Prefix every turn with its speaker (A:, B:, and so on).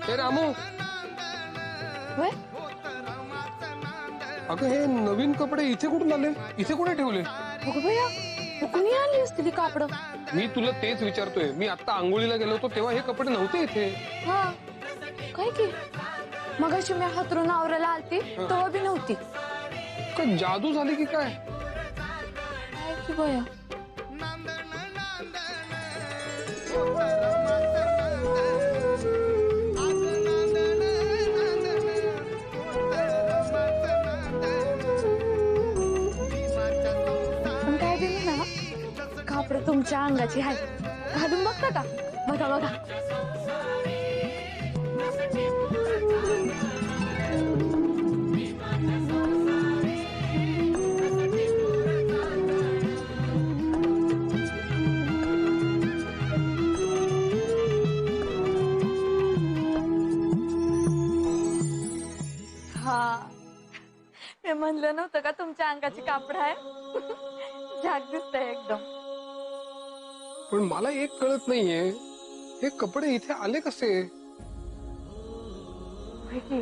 A: हे रामू,
B: होय?
A: अगं हे नवीन कपडे इथे कुठून आले? इथे कुठे ठेवले?
B: अगं भैया, कुणी आणली असतील कापड?
A: मी तुला तेच विचारतोय. मी आता आंघोळीला गेलो होतो तेव्हा हे कपडे नव्हते इथे.
B: हा, काय की मगाशी मी हातरून आवरायला आलती तेव्हा बी नव्हती.
A: काय जादू झाली की काय?
B: काय की भैया? पण काय बी म्हणा, कापड तुमच्या अंगाची आहे. घालून बघता का? बघा बघा. हा, मी म्हणलं नव्हतं का तुमच्या अंगाची कापड आहे. झाक दिसतंय एकदम.
A: पण मला एक कळत नाहीये, हे कपडे इथे आले कसे?
B: होय की?